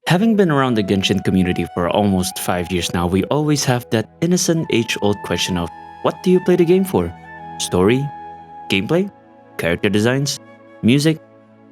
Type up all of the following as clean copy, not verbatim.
Having been around the Genshin community for almost 5 years now, we always have that innocent age-old question of what do you play the game for? Story? Gameplay? Character designs? Music?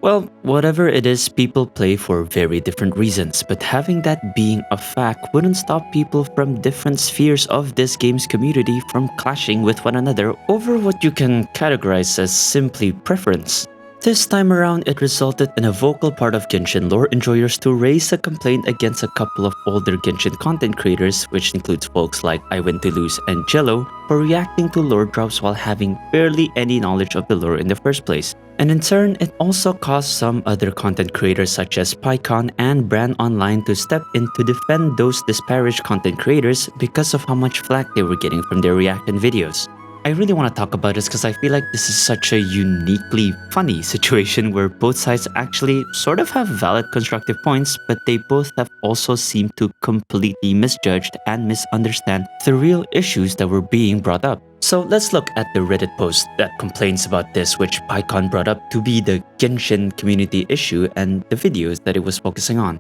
Well, whatever it is, people play for very different reasons, but having that being a fact wouldn't stop people from different spheres of this game's community from clashing with one another over what you can categorize as simply preference. This time around, it resulted in a vocal part of Genshin lore enjoyers to raise a complaint against a couple of older Genshin content creators, which includes folks like iWinToLose and Jello, for reacting to lore drops while having barely any knowledge of the lore in the first place. And in turn, it also caused some other content creators such as PyCon and Brand Online to step in to defend those disparaged content creators because of how much flack they were getting from their reaction videos. I really want to talk about this because I feel like this is such a uniquely funny situation where both sides actually sort of have valid constructive points, but they both have also seemed to completely misjudge and misunderstand the real issues that were being brought up. So let's look at the Reddit post that complains about this, which PyCon brought up to be the Genshin community issue and the videos that it was focusing on.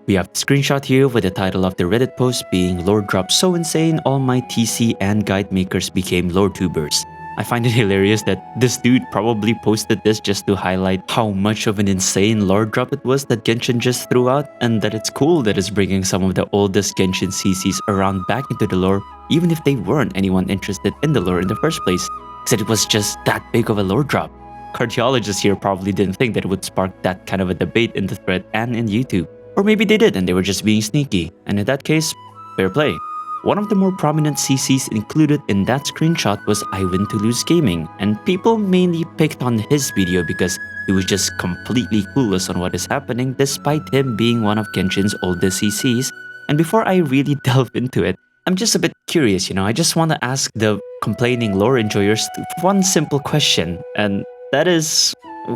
We have the screenshot here with the title of the Reddit post being "Lore dropped so insane, all my TC and guide makers became lore tubers." I find it hilarious that this dude probably posted this just to highlight how much of an insane lore drop it was that Genshin just threw out, and that it's cool that it's bringing some of the oldest Genshin CCs around back into the lore, even if they weren't anyone interested in the lore in the first place, because it was just that big of a lore drop. Cardiologists here probably didn't think that it would spark that kind of a debate in the thread and in YouTube. Or maybe they did and they were just being sneaky, and in that case, fair play. One of the more prominent CCs included in that screenshot was iWinToLose Gaming, and people mainly picked on his video because he was just completely clueless on what is happening despite him being one of Genshin's oldest CCs. And before I really delve into it, I'm just a bit curious, I just want to ask the complaining lore enjoyers one simple question, and that is,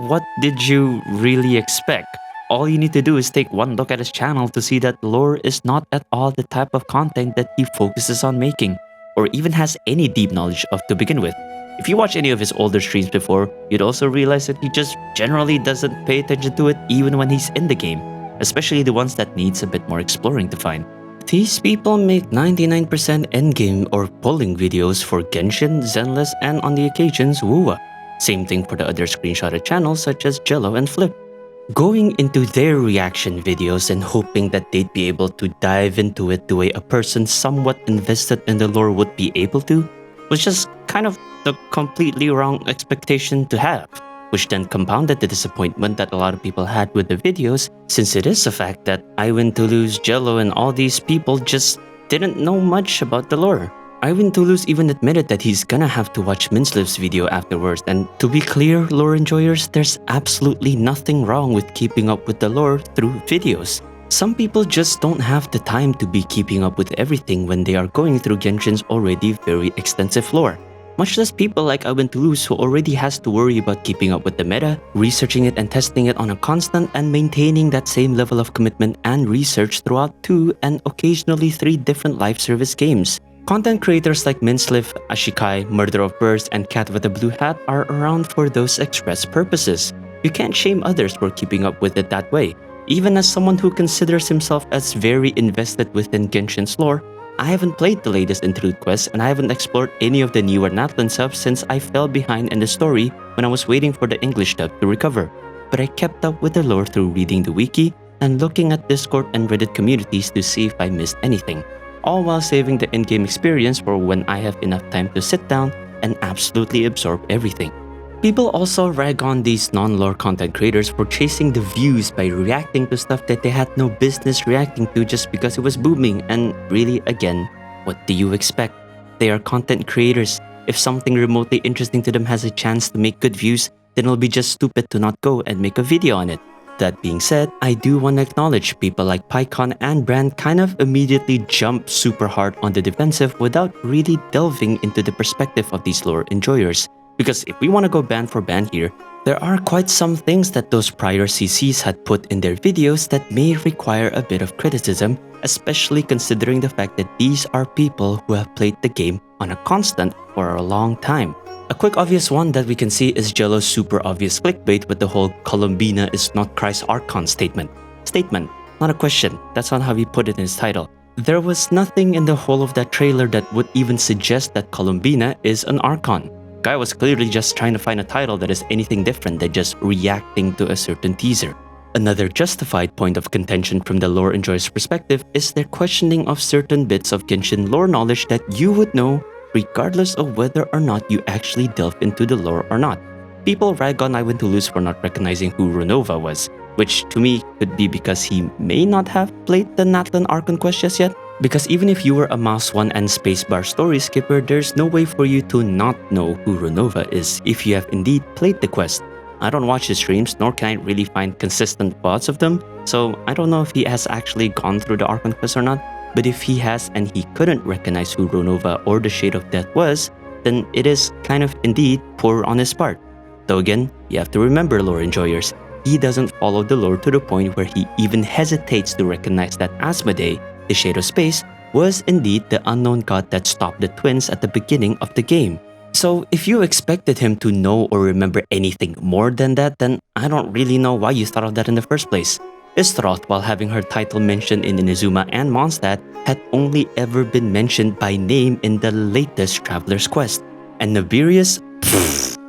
what did you really expect? All you need to do is take one look at his channel to see that lore is not at all the type of content that he focuses on making, or even has any deep knowledge of to begin with. If you watch any of his older streams before, you'd also realize that he just generally doesn't pay attention to it even when he's in the game, especially the ones that needs a bit more exploring to find. These people make 99% endgame or pulling videos for Genshin, Zenless, and on the occasions WUA. Same thing for the other screenshotted channels such as Jello and Flip. Going into their reaction videos and hoping that they'd be able to dive into it the way a person somewhat invested in the lore would be able to was just kind of the completely wrong expectation to have, which then compounded the disappointment that a lot of people had with the videos, since it is a fact that iWinToLose, Jello, and all these people just didn't know much about the lore. iWinToLose even admitted that he's gonna have to watch Minsliv's video afterwards, and to be clear, lore enjoyers, there's absolutely nothing wrong with keeping up with the lore through videos. Some people just don't have the time to be keeping up with everything when they are going through Genshin's already very extensive lore. Much less people like iWinToLose, who already has to worry about keeping up with the meta, researching it and testing it on a constant, and maintaining that same level of commitment and research throughout 2 and occasionally 3 different live service games. Content creators like Minsliv, Ashikai, Murder of Birds, and Cat with a Blue Hat are around for those express purposes. You can't shame others for keeping up with it that way. Even as someone who considers himself as very invested within Genshin's lore, I haven't played the latest Interlude Quest and I haven't explored any of the newer Natlan subs since I fell behind in the story when I was waiting for the English dub to recover. But I kept up with the lore through reading the wiki and looking at Discord and Reddit communities to see if I missed anything, all while saving the in-game experience for when I have enough time to sit down and absolutely absorb everything. People also rag on these non-lore content creators for chasing the views by reacting to stuff that they had no business reacting to just because it was booming, and really, again, what do you expect? They are content creators. If something remotely interesting to them has a chance to make good views, then it'll be just stupid to not go and make a video on it. That being said, I do want to acknowledge people like PyCon and Brand kind of immediately jump super hard on the defensive without really delving into the perspective of these lore enjoyers. Because if we want to go band for band here, there are quite some things that those prior CCs had put in their videos that may require a bit of criticism, especially considering the fact that these are people who have played the game on a constant for a long time. A quick obvious one that we can see is Jello's super obvious clickbait with the whole "Columbina is not Christ Archon" statement. not a question. That's not how he put it in his title. There was nothing in the whole of that trailer that would even suggest that Columbina is an Archon. Guy was clearly just trying to find a title that is anything different than just reacting to a certain teaser. Another justified point of contention from the lore enjoyer's perspective is their questioning of certain bits of Genshin lore knowledge that you would know regardless of whether or not you actually delve into the lore or not. People rag on Ivan Toulouse for not recognizing who Renova was, which to me could be because he may not have played the Natlan Archon quest just yet. Because even if you were a Mouse 1 and Spacebar story skipper, there's no way for you to not know who Renova is if you have indeed played the quest. I don't watch his streams, nor can I really find consistent thoughts of them, so I don't know if he has actually gone through the Archon quest or not, but if he has and he couldn't recognize who Renova or the Shade of Death was, then it is kind of indeed poor on his part. Though again, you have to remember, lore enjoyers, he doesn't follow the lore to the point where he even hesitates to recognize that Asmodee, the Shade of Space, was indeed the unknown god that stopped the twins at the beginning of the game. So if you expected him to know or remember anything more than that, then I don't really know why you thought of that in the first place. Istroth, while having her title mentioned in Inazuma and Mondstadt, had only ever been mentioned by name in the latest Traveler's Quest. And Nabirius?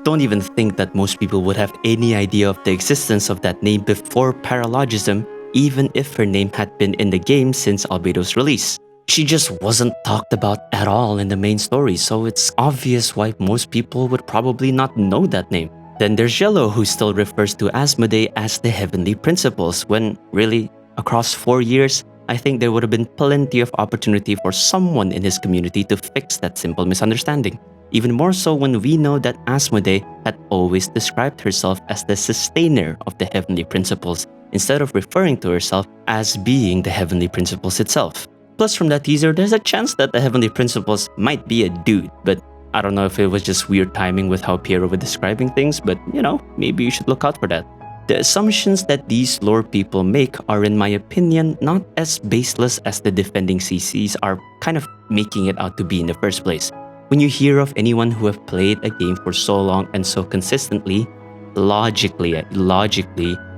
Don't even think that most people would have any idea of the existence of that name before Paralogism, even if her name had been in the game since Albedo's release. She just wasn't talked about at all in the main story, so it's obvious why most people would probably not know that name. Then there's Yellow, who still refers to Asmodee as the Heavenly Principles, when really, across 4 years, I think there would have been plenty of opportunity for someone in his community to fix that simple misunderstanding. Even more so when we know that Asmodee had always described herself as the sustainer of the Heavenly Principles, instead of referring to herself as being the Heavenly Principles itself. Plus from that teaser, there's a chance that the Heavenly Principles might be a dude, but I don't know if it was just weird timing with how Piero was describing things, but you know, maybe you should look out for that. The assumptions that these lore people make are, in my opinion, not as baseless as the defending CCs are kind of making it out to be in the first place. When you hear of anyone who have played a game for so long and so consistently, logically,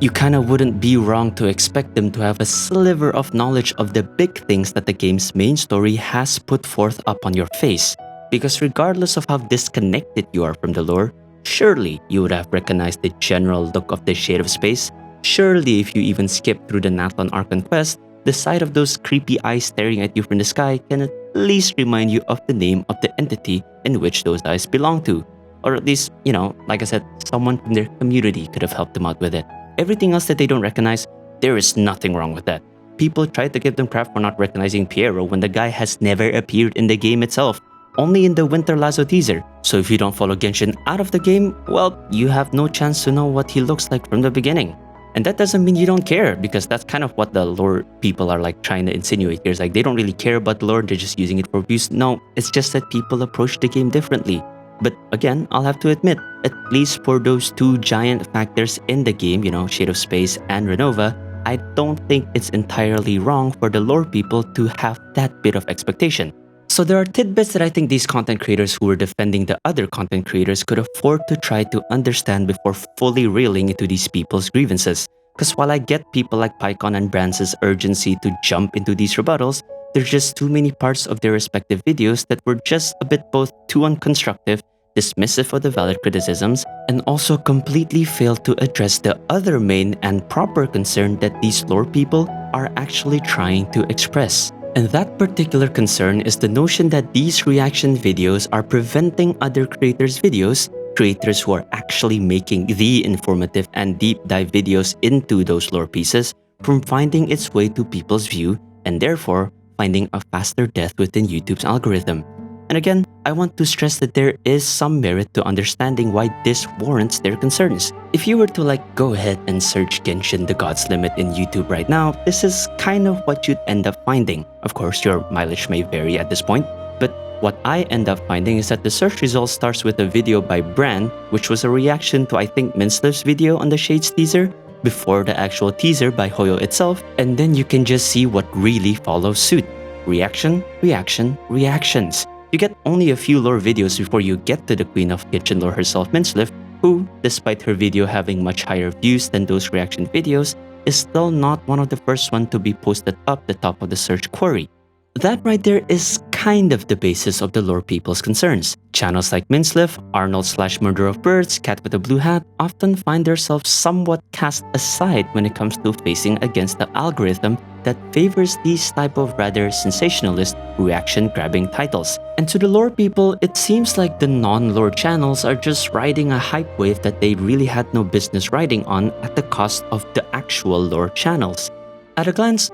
you kinda wouldn't be wrong to expect them to have a sliver of knowledge of the big things that the game's main story has put forth up on your face. Because regardless of how disconnected you are from the lore, surely you would have recognized the general look of the Shade of Space. Surely if you even skip through the Natlan Archon quest, the sight of those creepy eyes staring at you from the sky can at least remind you of the name of the entity in which those eyes belong to. Or at least, you know, like I said, someone from their community could have helped them out with it. Everything else that they don't recognize, there is nothing wrong with that. People try to give them crap for not recognizing Piero when the guy has never appeared in the game itself, only in the Winter Lazo teaser. So if you don't follow Genshin out of the game, well, you have no chance to know what he looks like from the beginning. And that doesn't mean you don't care, because that's kind of what the lore people are like trying to insinuate here. It's like they don't really care about the lore, they're just using it for abuse. No, it's just that people approach the game differently. But again, I'll have to admit, at least for those two giant factors in the game, you know, Shade of Space and Renova, I don't think it's entirely wrong for the lore people to have that bit of expectation. So there are tidbits that I think these content creators who were defending the other content creators could afford to try to understand before fully reeling into these people's grievances. Because while I get people like Pycon and Brance's urgency to jump into these rebuttals, there's just too many parts of their respective videos that were just a bit both too unconstructive, dismissive of the valid criticisms, and also completely failed to address the other main and proper concern that these lore people are actually trying to express. And that particular concern is the notion that these reaction videos are preventing other creators' videos, creators who are actually making the informative and deep dive videos into those lore pieces, from finding its way to people's view and therefore finding a faster death within YouTube's algorithm. And again, I want to stress that there is some merit to understanding why this warrants their concerns. If you were to go ahead and search Genshin The God's Limit in YouTube right now, this is kind of what you'd end up finding. Of course, your mileage may vary at this point, but what I end up finding is that the search result starts with a video by Bran, which was a reaction to I think Minslev's video on the Shades teaser, before the actual teaser by Hoyo itself, and then you can just see what really follows suit. Reaction, reaction, reactions. You get only a few lore videos before you get to the queen of Genshin lore herself, Minslev, who, despite her video having much higher views than those reaction videos, is still not one of the first one to be posted up the top of the search query. That right there is kind of the basis of the lore people's concerns. Channels like Minsliff, Arnold/Murder of Birds, Cat with a Blue Hat often find themselves somewhat cast aside when it comes to facing against the algorithm that favors these type of rather sensationalist, reaction-grabbing titles. And to the lore people, it seems like the non-lore channels are just riding a hype wave that they really had no business riding on at the cost of the actual lore channels. At a glance,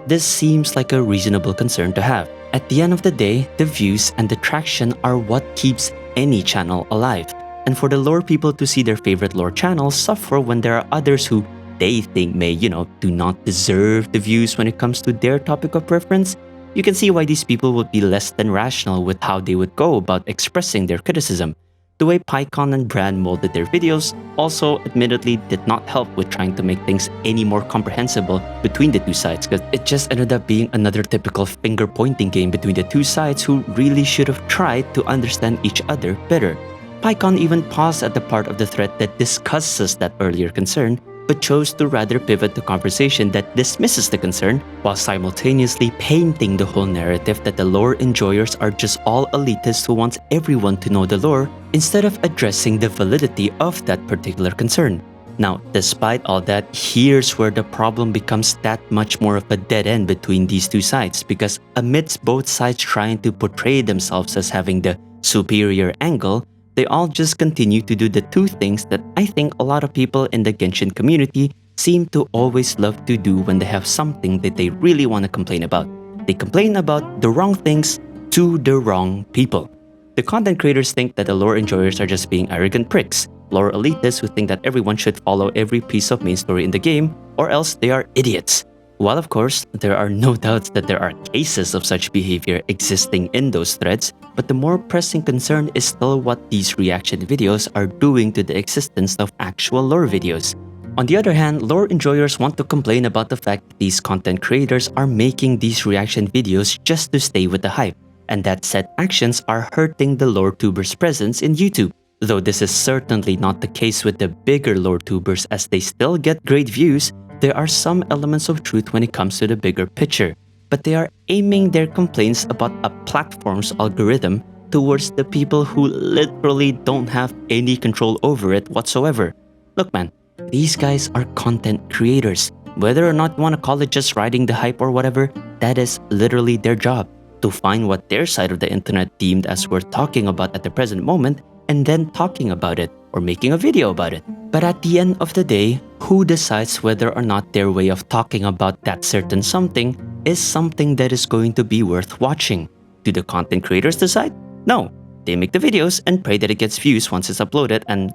this seems like a reasonable concern to have. At the end of the day, the views and the traction are what keeps any channel alive. And for the lore people to see their favorite lore channels suffer when there are others who they think may, do not deserve the views when it comes to their topic of preference, you can see why these people would be less than rational with how they would go about expressing their criticism. The way PyCon and Brand molded their videos also admittedly did not help with trying to make things any more comprehensible between the two sides, because it just ended up being another typical finger-pointing game between the two sides who really should have tried to understand each other better. PyCon even paused at the part of the thread that discusses that earlier concern, but chose to rather pivot the conversation that dismisses the concern, while simultaneously painting the whole narrative that the lore enjoyers are just all elitists who wants everyone to know the lore, instead of addressing the validity of that particular concern. Now, despite all that, here's where the problem becomes that much more of a dead end between these two sides, because amidst both sides trying to portray themselves as having the superior angle, they all just continue to do the two things that I think a lot of people in the Genshin community seem to always love to do when they have something that they really want to complain about. They complain about the wrong things to the wrong people. The content creators think that the lore enjoyers are just being arrogant pricks, lore elitists who think that everyone should follow every piece of main story in the game, or else they are idiots. While of course, there are no doubts that there are cases of such behavior existing in those threads, but the more pressing concern is still what these reaction videos are doing to the existence of actual lore videos. On the other hand, lore enjoyers want to complain about the fact that these content creators are making these reaction videos just to stay with the hype, and that said actions are hurting the lore tubers' presence in YouTube. Though this is certainly not the case with the bigger lore tubers, as they still get great views, there are some elements of truth when it comes to the bigger picture, but they are aiming their complaints about a platform's algorithm towards the people who literally don't have any control over it whatsoever. Look man, these guys are content creators. Whether or not you want to call it just riding the hype or whatever, that is literally their job, to find what their side of the internet deemed as worth talking about at the present moment, and then talking about it, or making a video about it. But at the end of the day, who decides whether or not their way of talking about that certain something is something that is going to be worth watching? Do the content creators decide? No. They make the videos and pray that it gets views once it's uploaded and,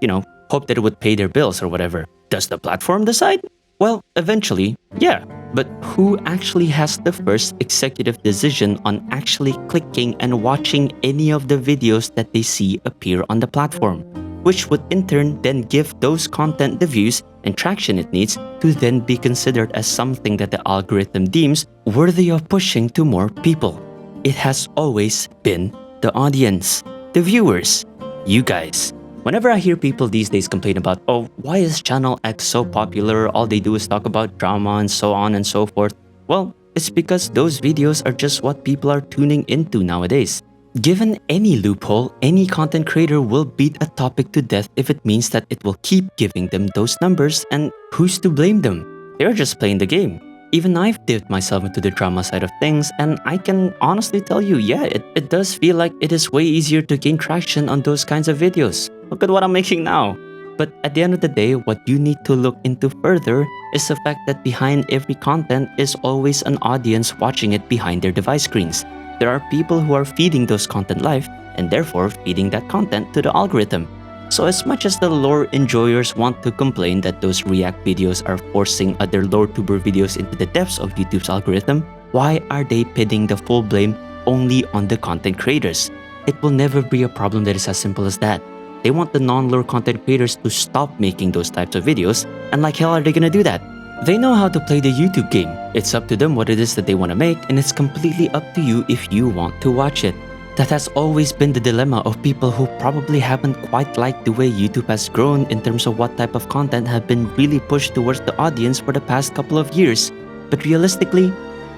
hope that it would pay their bills or whatever. Does the platform decide? Well, eventually, yeah. But who actually has the first executive decision on actually clicking and watching any of the videos that they see appear on the platform? Which would in turn then give those content the views and traction it needs to then be considered as something that the algorithm deems worthy of pushing to more people. It has always been the audience, the viewers, you guys. Whenever I hear people these days complain about, oh, why is channel X so popular? All they do is talk about drama and so on and so forth. Well, it's because those videos are just what people are tuning into nowadays. Given any loophole, any content creator will beat a topic to death if it means that it will keep giving them those numbers, and who's to blame them? They're just playing the game. Even I've dipped myself into the drama side of things, and I can honestly tell you, yeah, it does feel like it is way easier to gain traction on those kinds of videos. Look at what I'm making now. But at the end of the day, what you need to look into further is the fact that behind every content is always an audience watching it behind their device screens. There are people who are feeding those content live, and therefore feeding that content to the algorithm. So as much as the lore enjoyers want to complain that those react videos are forcing other lore tuber videos into the depths of YouTube's algorithm, why are they pinning the full blame only on the content creators? It will never be a problem that is as simple as that. They want the non-lore content creators to stop making those types of videos, and like hell are they gonna do that? They know how to play the YouTube game. It's up to them what it is that they want to make, and it's completely up to you if you want to watch it. That has always been the dilemma of people who probably haven't quite liked the way YouTube has grown in terms of what type of content have been really pushed towards the audience for the past couple of years. But realistically,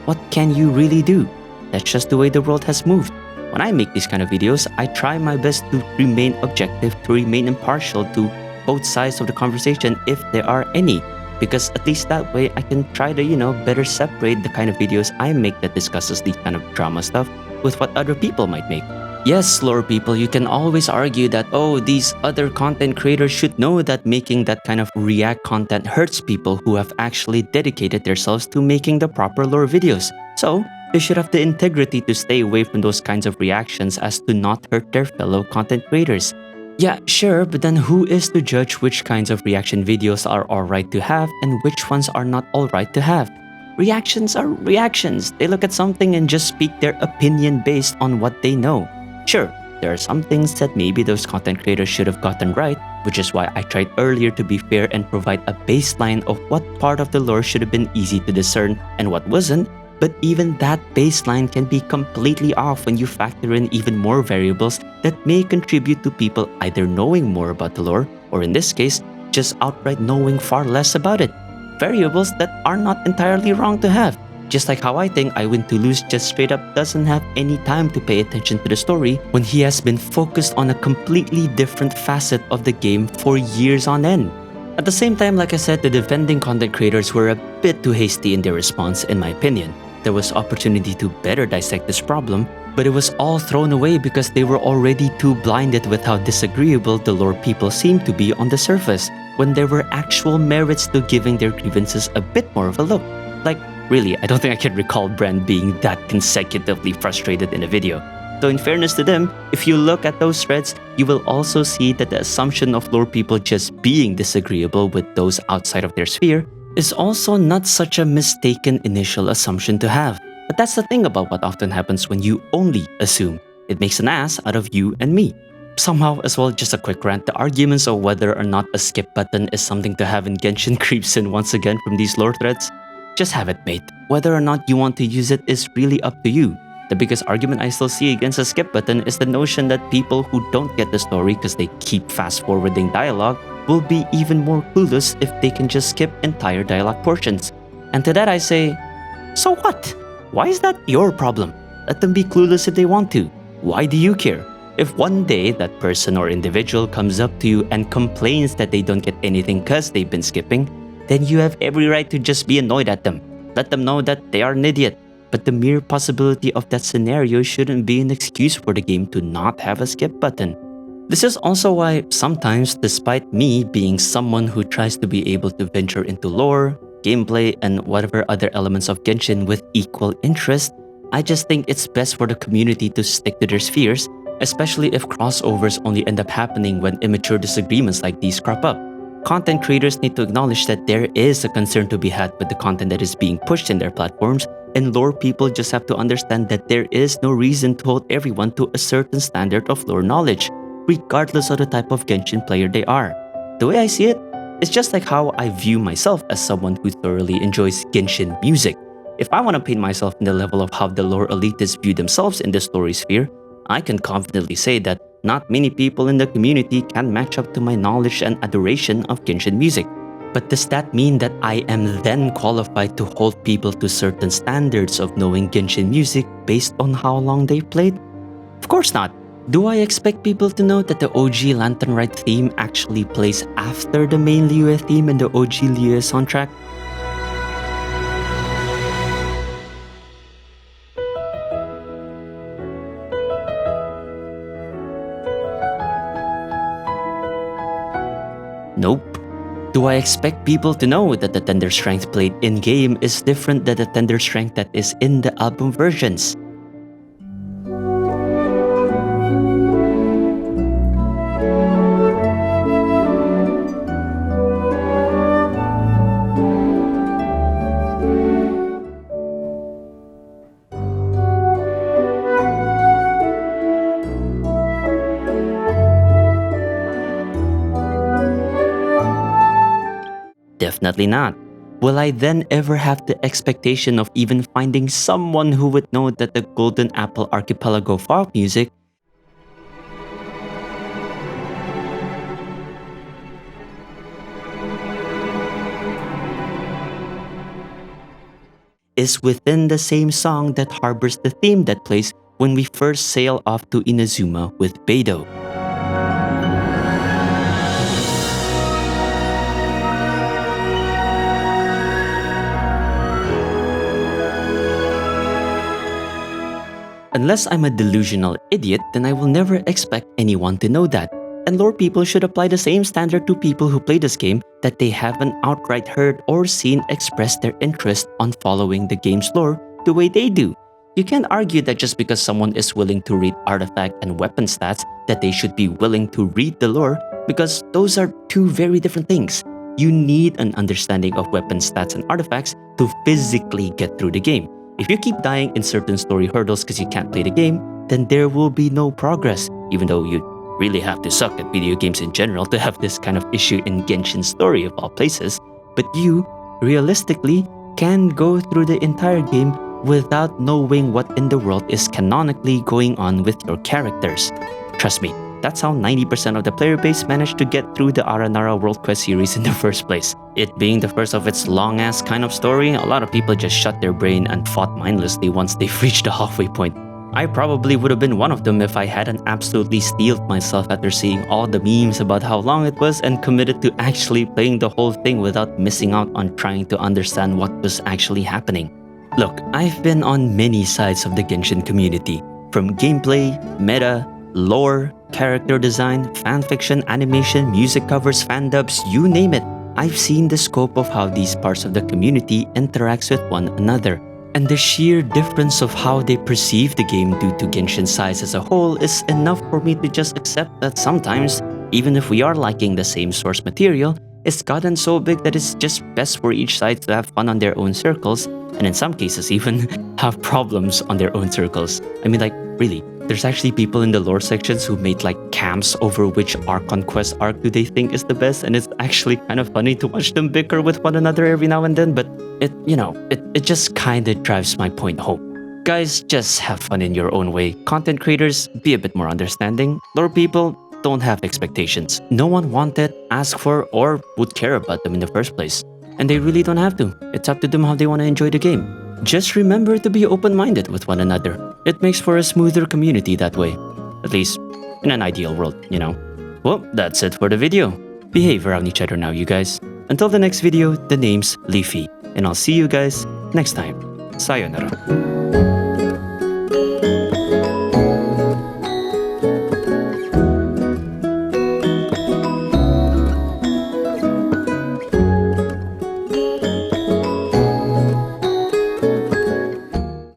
what can you really do? That's just the way the world has moved. When I make these kind of videos, I try my best to remain objective, to remain impartial to both sides of the conversation if there are any. Because at least that way I can try to, better separate the kind of videos I make that discusses these kind of drama stuff with what other people might make. Yes, lore people, you can always argue that, oh, these other content creators should know that making that kind of react content hurts people who have actually dedicated themselves to making the proper lore videos. So, they should have the integrity to stay away from those kinds of reactions as to not hurt their fellow content creators. Yeah, sure, but then who is to judge which kinds of reaction videos are alright to have and which ones are not alright to have? Reactions are reactions. They look at something and just speak their opinion based on what they know. Sure, there are some things that maybe those content creators should have gotten right, which is why I tried earlier to be fair and provide a baseline of what part of the lore should have been easy to discern and what wasn't. But even that baseline can be completely off when you factor in even more variables that may contribute to people either knowing more about the lore, or in this case, just outright knowing far less about it. Variables that are not entirely wrong to have. Just like how I think Iwin Toulouse just straight up doesn't have any time to pay attention to the story when he has been focused on a completely different facet of the game for years on end. At the same time, like I said, the defending content creators were a bit too hasty in their response, in my opinion. There was opportunity to better dissect this problem, but it was all thrown away because they were already too blinded with how disagreeable the lore people seemed to be on the surface, when there were actual merits to giving their grievances a bit more of a look. Like, really, I don't think I can recall Brand being that consecutively frustrated in a video. Though in fairness to them, if you look at those threads, you will also see that the assumption of lore people just being disagreeable with those outside of their sphere is also not such a mistaken initial assumption to have. But that's the thing about what often happens when you only assume. It makes an ass out of you and me. Somehow, as well, just a quick rant, the arguments of whether or not a skip button is something to have in Genshin creeps in once again from these lore threads. Just have it, mate. Whether or not you want to use it is really up to you. The biggest argument I still see against a skip button is the notion that people who don't get the story because they keep fast-forwarding dialogue will be even more clueless if they can just skip entire dialogue portions. And to that I say, so what? Why is that your problem? Let them be clueless if they want to. Why do you care? If one day that person or individual comes up to you and complains that they don't get anything because they've been skipping, then you have every right to just be annoyed at them. Let them know that they are an idiot. But the mere possibility of that scenario shouldn't be an excuse for the game to not have a skip button. This is also why sometimes, despite me being someone who tries to be able to venture into lore, gameplay, and whatever other elements of Genshin with equal interest, I just think it's best for the community to stick to their spheres, especially if crossovers only end up happening when immature disagreements like these crop up. Content creators need to acknowledge that there is a concern to be had with the content that is being pushed in their platforms, and lore people just have to understand that there is no reason to hold everyone to a certain standard of lore knowledge, regardless of the type of Genshin player they are. The way I see it, it's just like how I view myself as someone who thoroughly enjoys Genshin music. If I want to paint myself in the level of how the lore elitists view themselves in the story sphere, I can confidently say that not many people in the community can match up to my knowledge and adoration of Genshin music. But does that mean that I am then qualified to hold people to certain standards of knowing Genshin music based on how long they've played? Of course not. Do I expect people to know that the OG Lantern Rite theme actually plays after the main Liyue theme in the OG Liyue soundtrack? Nope. Do I expect people to know that the tender strength played in-game is different than the tender strength that is in the album versions? Definitely not. Will I then ever have the expectation of even finding someone who would know that the Golden Apple Archipelago folk music is within the same song that harbors the theme that plays when we first sail off to Inazuma with Beidou. Unless I'm a delusional idiot, then I will never expect anyone to know that. And lore people should apply the same standard to people who play this game that they haven't outright heard or seen express their interest on following the game's lore the way they do. You can't argue that just because someone is willing to read artifact and weapon stats that they should be willing to read the lore, because those are two very different things. You need an understanding of weapon stats and artifacts to physically get through the game. If you keep dying in certain story hurdles because you can't play the game, then there will be no progress, even though you really have to suck at video games in general to have this kind of issue in Genshin story of all places. But you, realistically, can go through the entire game without knowing what in the world is canonically going on with your characters. Trust me, that's how 90% of the player base managed to get through the Aranara World Quest series in the first place. It being the first of its long-ass kind of story, a lot of people just shut their brain and fought mindlessly once they've reached the halfway point. I probably would have been one of them if I hadn't absolutely steeled myself after seeing all the memes about how long it was and committed to actually playing the whole thing without missing out on trying to understand what was actually happening. Look, I've been on many sides of the Genshin community, from gameplay, meta, lore, character design, fanfiction, animation, music covers, fandubs, you name it. I've seen the scope of how these parts of the community interacts with one another. And the sheer difference of how they perceive the game due to Genshin's size as a whole is enough for me to just accept that sometimes, even if we are liking the same source material, it's gotten so big that it's just best for each side to have fun on their own circles, and in some cases even have problems on their own circles. I mean, like, really, there's actually people in the lore sections who made like camps over which Archon Quest arc do they think is the best, and it's actually kind of funny to watch them bicker with one another every now and then, but it just kinda drives my point home. Guys, just have fun in your own way. Content creators, be a bit more understanding. Lore people, don't have expectations. No one wanted, asked for, or would care about them in the first place. And they really don't have to. It's up to them how they want to enjoy the game. Just remember to be open-minded with one another. It makes for a smoother community that way. At least, in an ideal world, you know. Well, that's it for the video. Behave around each other now, you guys. Until the next video, the name's Leafy. And I'll see you guys next time. Sayonara.